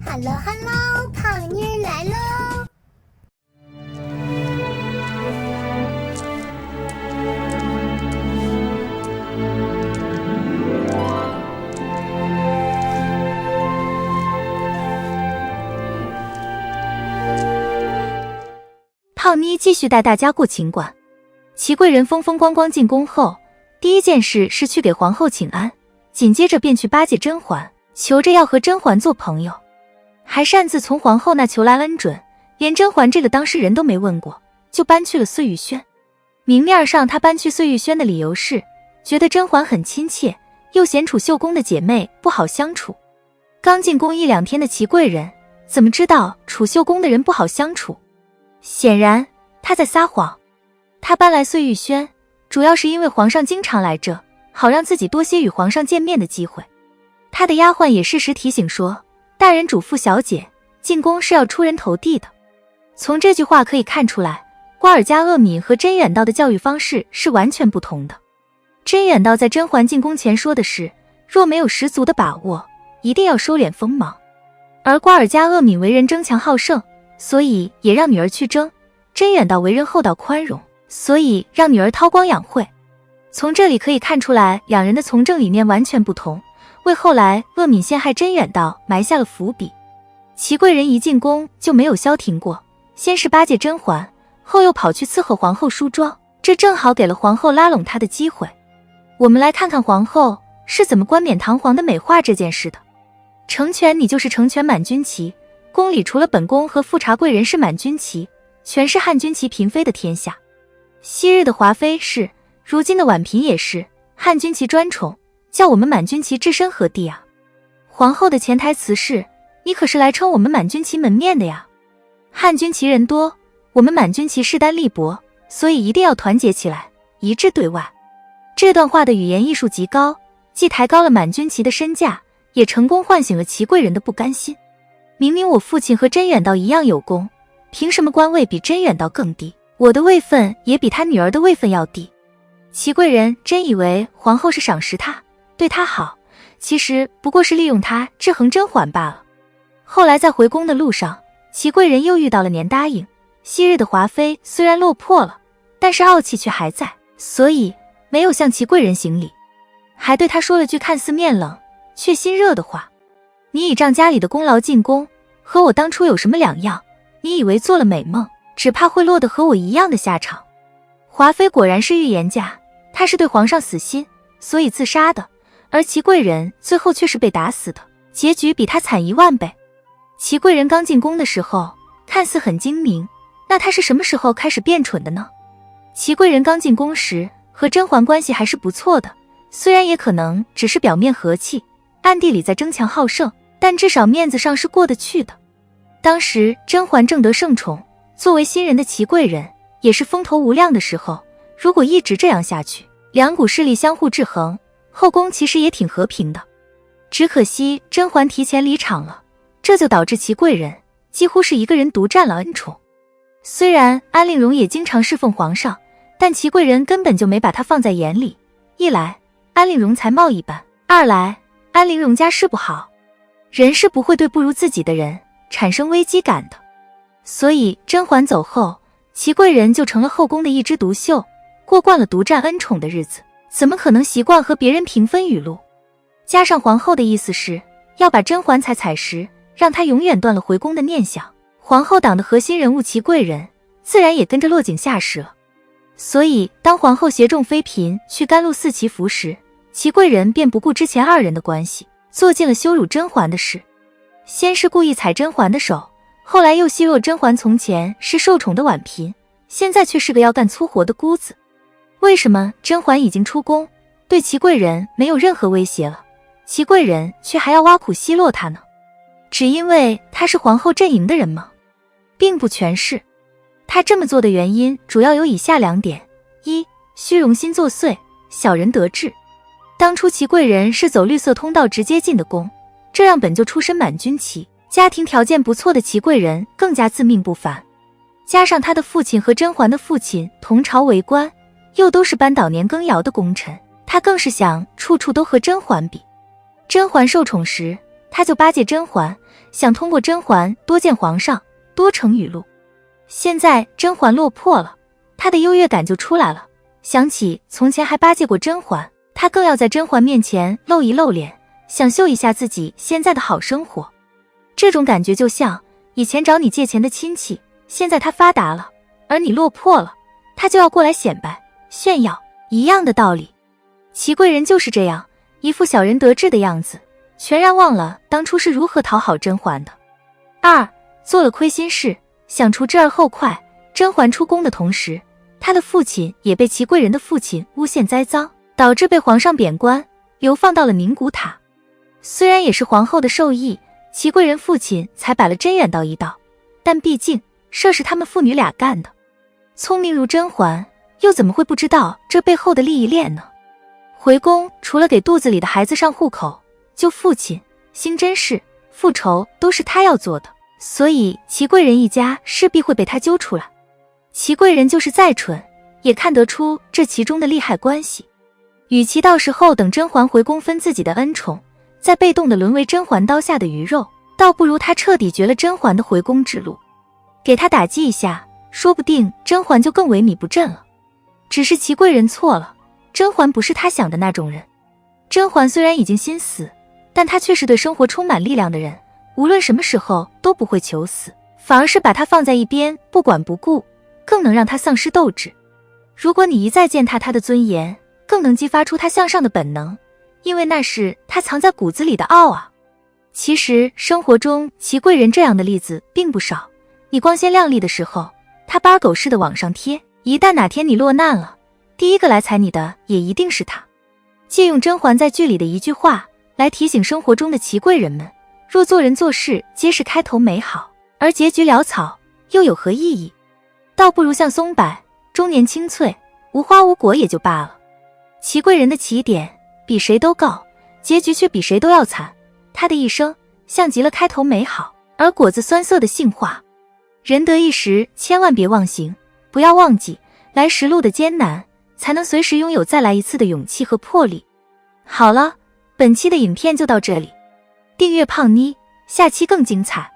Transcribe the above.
Hello Hello， 胖妮儿来喽！胖妮继续带大家过情关。齐贵人风风光光进宫后，第一件事是去给皇后请安，紧接着便去巴结甄嬛，求着要和甄嬛做朋友，还擅自从皇后那求来恩准，连甄嬛这个当事人都没问过，就搬去了碎玉轩。明面上他搬去碎玉轩的理由是觉得甄嬛很亲切，又嫌储秀宫的姐妹不好相处。刚进宫1-2天的齐贵人怎么知道储秀宫的人不好相处？显然他在撒谎。他搬来碎玉轩主要是因为皇上经常来这，好让自己多些与皇上见面的机会。他的丫鬟也适时提醒说，大人嘱咐小姐进宫是要出人头地的。从这句话可以看出来，瓜尔佳鄂敏和甄远道的教育方式是完全不同的。甄远道在甄嬛进宫前说的是，若没有十足的把握，一定要收敛锋芒，而瓜尔佳鄂敏为人争强好胜，所以也让女儿去争。甄远道为人厚道宽容，所以让女儿韬光养晦。从这里可以看出来，两人的从政理念完全不同，为后来鄂敏陷害甄远道埋下了伏笔。齐贵人一进宫就没有消停过，先是巴结甄嬛，后又跑去伺候皇后梳妆，这正好给了皇后拉拢她的机会。我们来看看皇后是怎么冠冕堂皇的美化这件事的。成全你就是成全满军旗，宫里除了本宫和富察贵人是满军旗，全是汉军旗嫔妃的天下。昔日的华妃是，如今的婉嫔也是，汉军旗专宠，叫我们满军旗置身何地啊？皇后的潜台词是，你可是来撑我们满军旗门面的呀。汉军旗人多，我们满军旗势单力薄，所以一定要团结起来，一致对外。这段话的语言艺术极高，既抬高了满军旗的身价，也成功唤醒了齐贵人的不甘心。明明我父亲和甄远道一样有功，凭什么官位比甄远道更低？我的位分也比他女儿的位分要低。齐贵人真以为皇后是赏识他，对他好，其实不过是利用他制衡甄嬛罢了。后来在回宫的路上，齐贵人又遇到了年答应。昔日的华妃虽然落魄了，但是傲气却还在，所以没有向齐贵人行礼，还对他说了句看似面冷却心热的话，你倚仗家里的功劳进宫，和我当初有什么两样？你以为做了美梦，只怕会落得和我一样的下场。华妃果然是预言家，她是对皇上死心，所以自杀的，而齐贵人最后却是被打死的，结局比她惨10000倍。齐贵人刚进宫的时候看似很精明，那她是什么时候开始变蠢的呢？齐贵人刚进宫时和甄嬛关系还是不错的，虽然也可能只是表面和气，暗地里在争强好胜，但至少面子上是过得去的。当时甄嬛正得圣宠，作为新人的齐贵人也是风头无量的时候，如果一直这样下去，两股势力相互制衡，后宫其实也挺和平的。只可惜甄嬛提前离场了，这就导致齐贵人几乎是一个人独占了恩宠。虽然安陵容也经常侍奉皇上，但齐贵人根本就没把她放在眼里。一来安陵容才貌一般，二来安陵容家世不好，人是不会对不如自己的人产生危机感的。所以甄嬛走后，齐贵人就成了后宫的一枝独秀，过惯了独占恩宠的日子，怎么可能习惯和别人平分雨露？加上皇后的意思是要把甄嬛踩实，让她永远断了回宫的念想，皇后党的核心人物齐贵人自然也跟着落井下石了。所以当皇后携众妃嫔去甘露寺祈福时，齐贵人便不顾之前二人的关系，做尽了羞辱甄嬛的事。先是故意踩甄嬛的手，后来又奚落甄嬛从前是受宠的婉嫔，现在却是个要干粗活的姑子。为什么甄嬛已经出宫，对齐贵人没有任何威胁了，齐贵人却还要挖苦奚落她呢？只因为她是皇后阵营的人吗？并不全是。她这么做的原因主要有以下2点：一、虚荣心作祟，小人得志。当初齐贵人是走绿色通道直接进的宫，这让本就出身满军旗，家庭条件不错的齐贵人更加自命不凡。加上他的父亲和甄嬛的父亲同朝为官，又都是扳倒年羹尧的功臣，他更是想处处都和甄嬛比。甄嬛受宠时，他就巴结甄嬛，想通过甄嬛多见皇上，多成语录。现在甄嬛落魄了，他的优越感就出来了，想起从前还巴结过甄嬛，他更要在甄嬛面前露一露脸，想秀一下自己现在的好生活。这种感觉就像以前找你借钱的亲戚，现在他发达了，而你落魄了，他就要过来显摆炫耀，一样的道理。祺贵人就是这样，一副小人得志的样子，全然忘了当初是如何讨好甄嬛的。二，做了亏心事，想除之而后快。甄嬛出宫的同时，她的父亲也被祺贵人的父亲诬陷栽赃，导致被皇上贬官，流放到了宁古塔。虽然也是皇后的授意，祺贵人父亲才摆了真远道一道，但毕竟事是他们父女俩干的。聪明如甄嬛，又怎么会不知道这背后的利益链呢？回宫除了给肚子里的孩子上户口，救父亲、兴甄氏、复仇都是他要做的，所以祺贵人一家势必会被他揪出来。祺贵人就是再蠢，也看得出这其中的利害关系。与其到时候等甄嬛回宫分自己的恩宠，再被动的沦为甄嬛刀下的鱼肉，倒不如他彻底绝了甄嬛的回宫之路。给他打击一下，说不定甄嬛就更萎靡不振了。只是祺贵人错了，甄嬛不是他想的那种人。甄嬛虽然已经心死，但她却是对生活充满力量的人，无论什么时候都不会求死，反而是把她放在一边不管不顾，更能让她丧失斗志。如果你一再践踏她的尊严，更能激发出她向上的本能，因为那是她藏在骨子里的傲啊。其实生活中祺贵人这样的例子并不少，你光鲜亮丽的时候，她巴狗似的往上贴，一旦哪天你落难了，第一个来踩你的也一定是她。借用甄嬛在剧里的一句话来提醒生活中的祺贵人们，若做人做事皆是开头美好，而结局潦草，又有何意义？倒不如像松柏，终年青翠，无花无果也就罢了。祺贵人的起点比谁都高，结局却比谁都要惨。他的一生像极了开头美好，而果子酸涩的杏花。人得一时，千万别忘形，不要忘记来时路的艰难，才能随时拥有再来一次的勇气和魄力。好了，本期的影片就到这里，订阅胖妮，下期更精彩。